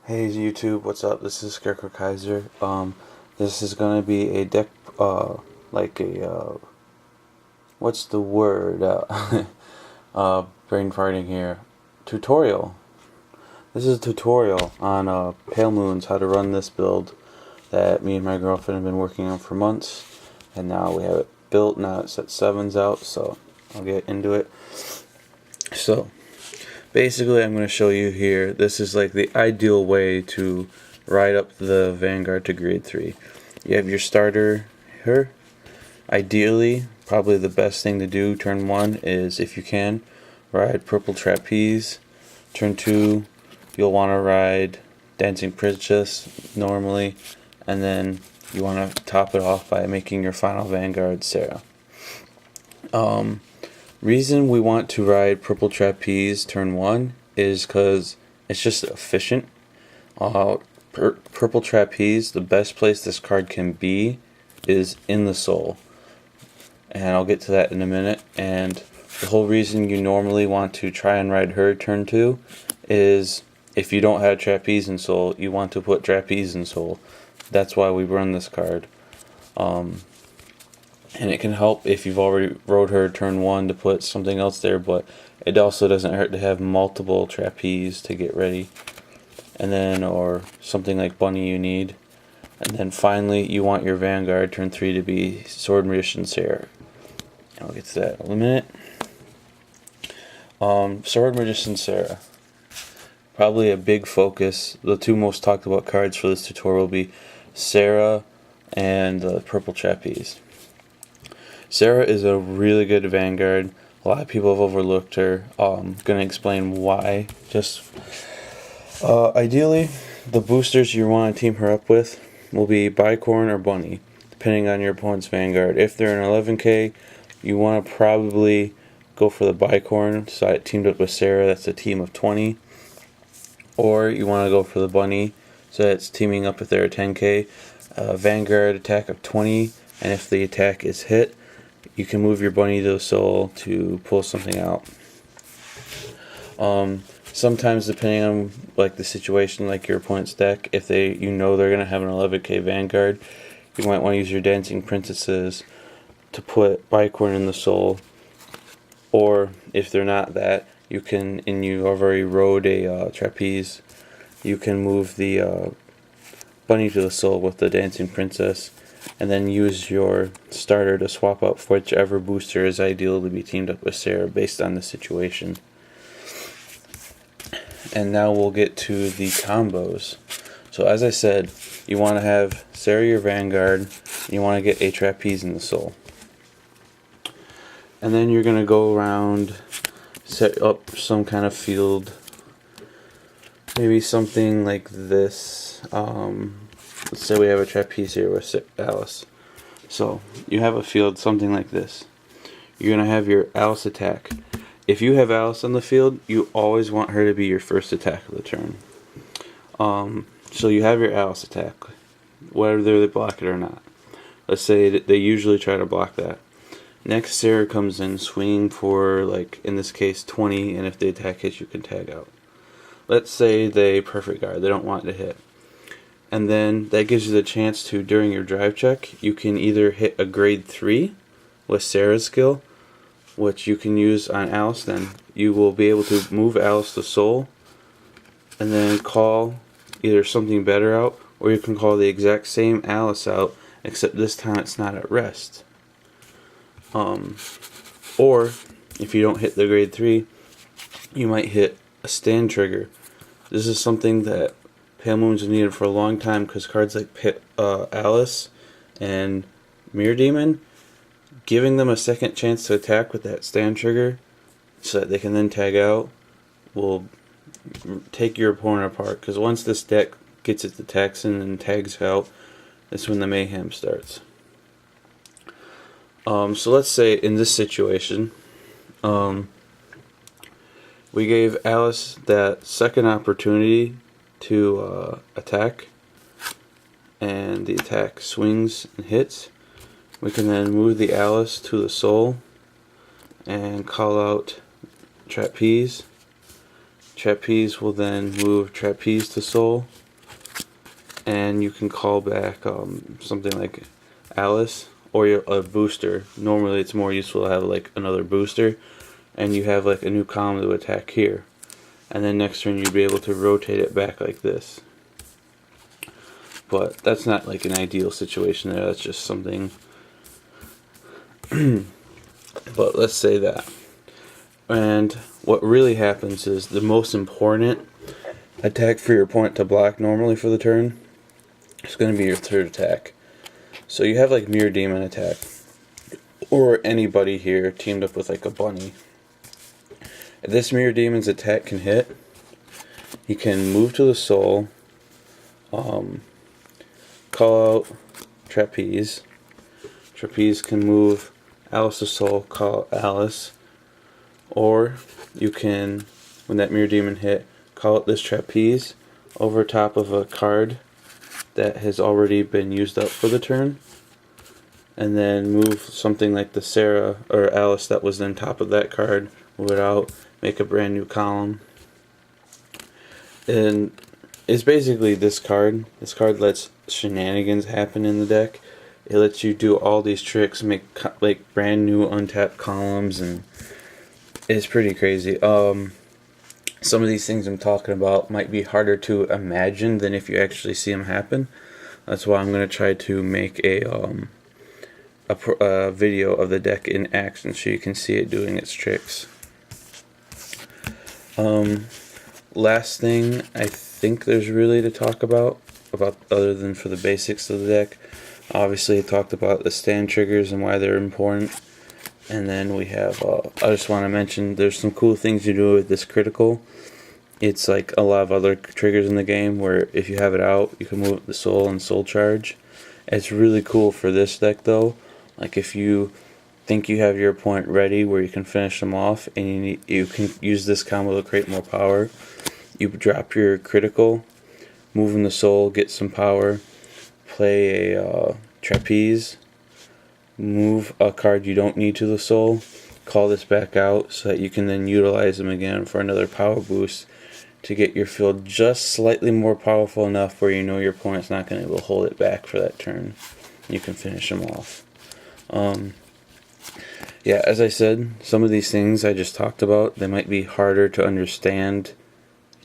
Hey YouTube, what's up? This is Scarecrow Kaiser. This is gonna be a deck, like a, what's the word? Brain farting here. Tutorial. This is a tutorial on Pale Moons, how to run this build that me and my girlfriend have been working on for months, and now we have it built. Now it's at 7s out, so I'll get into it. So basically, I'm going to show you here, this is like the ideal way to ride up the Vanguard to grade 3. You have your starter here. Ideally, probably the best thing to do turn 1 is, if you can, ride Purple Trapeze. Turn 2, you'll want to ride Dancing Princess normally, and then you want to top it off by making your final Vanguard Sarah. Reason we want to ride Purple Trapeze turn 1 is because it's just efficient. Purple Trapeze, the best place this card can be is in the soul, and I'll get to that in a minute. And the whole reason you normally want to try and ride her turn 2 is if you don't have Trapeze in soul, you want to put Trapeze in soul. That's why we run this card. And it can help if you've already rode her turn 1 to put something else there, but it also doesn't hurt to have multiple Trapeze to get ready. And then, or something like Bunny you need. And then finally, you want your Vanguard turn 3 to be Sword Magician Sarah. I'll get to that in a minute. Sword Magician Sarah. Probably a big focus. The two most talked about cards for this tutorial will be Sarah and the Purple Trapeze. Sarah is a really good Vanguard. A lot of people have overlooked her. I'm going to explain why. Just ideally, the boosters you want to team her up with will be Bicorn or Bunny, depending on your opponent's Vanguard. If they're an 11k, you want to probably go for the Bicorn, so I teamed up with Sarah, that's a team of 20. Or you want to go for the Bunny, so that's teaming up if they're a 10k. Vanguard attack of 20, and if the attack is hit, you can move your Bunny to the soul to pull something out. Sometimes, depending on like the situation, like your opponent's deck, if they're going to have an 11k Vanguard, you might want to use your Dancing Princesses to put Bicorn in the soul. Or if they're not that, you can, and you already rode a Trapeze, you can move the Bunny to the soul with the Dancing Princess, and then use your starter to swap out for whichever booster is ideal to be teamed up with Sarah based on the situation. And now we'll get to the combos. So as I said, you want to have Sarah your Vanguard, you want to get a Trapeze in the soul. And then you're going to go around, set up some kind of field, maybe something like this. Let's say we have a Trapeze here with Alice. So you have a field something like this. You're going to have your Alice attack. If you have Alice on the field, you always want her to be your first attack of the turn. So you have your Alice attack, whether they block it or not. Let's say that they usually try to block that. Next, Sarah comes in swinging for, like, in this case, 20, and if the attack hits, you can tag out. Let's say they perfect guard, they don't want it to hit. And then that gives you the chance to, during your drive check, you can either hit a grade 3 with Sarah's skill, which you can use on Alice. Then you will be able to move Alice to soul, and then call either something better out, or you can call the exact same Alice out, except this time it's not at rest. Or if you don't hit the grade 3, you might hit a stand trigger. This is something that Pale Moons have needed for a long time, because cards like Alice and Mirror Demon, giving them a second chance to attack with that stand trigger so that they can then tag out, will take your opponent apart. Because once this deck gets its attacks in and tags out, that's when the mayhem starts. So let's say in this situation, we gave Alice that second opportunity to attack, and the attack swings and hits. We can then move the Alice to the soul and call out Trapeze, Trapeze will then move Trapeze to Soul, and you can call back something like Alice or a booster. Normally it's more useful to have like another booster, and you have like a new column to attack here. And then next turn you'd be able to rotate it back like this. But that's not like an ideal situation there, that's just something. But let's say that. And what really happens is the most important attack for your opponent to block normally for the turn is going to be your third attack. So you have like Mirror Demon attack, or anybody here teamed up with like a bunny. If this Mirror Demon's attack can hit, you can move to the Soul, call out Trapeze. Trapeze can move Alice to Soul, call Alice. Or you can, when that Mirror Demon hit, call out this Trapeze over top of a card that has already been used up for the turn, and then move something like the Sarah or Alice that was on top of that card, move it out, make a brand new column. And it's basically this card. This card lets shenanigans happen in the deck. It lets you do all these tricks, make like brand new untapped columns, and it's pretty crazy. Some of these things I'm talking about might be harder to imagine than if you actually see them happen. That's why I'm going to try to make a video of the deck in action so you can see it doing its tricks. Last thing I think there's really to talk about other than for the basics of the deck. Obviously I talked about the stand triggers and why they're important. And then we have, I just want to mention, there's some cool things you do with this critical. It's like a lot of other triggers in the game where if you have it out, you can move the Soul and Soul Charge. It's really cool for this deck though. Like if you think you have your opponent ready where you can finish them off, and you can use this combo to create more power, you drop your critical, move in the Soul, get some power, play a Trapeze, move a card you don't need to the Soul, call this back out so that you can then utilize them again for another power boost to get your field just slightly more powerful enough where you know your opponent's not going to be able to hold it back for that turn. You can finish them off. Yeah, as I said, some of these things I just talked about, they might be harder to understand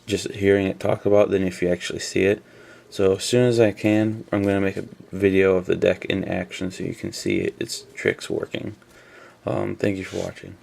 just hearing it talked about than if you actually see it. So as soon as I can, I'm going to make a video of the deck in action so you can see its tricks working. Thank you for watching.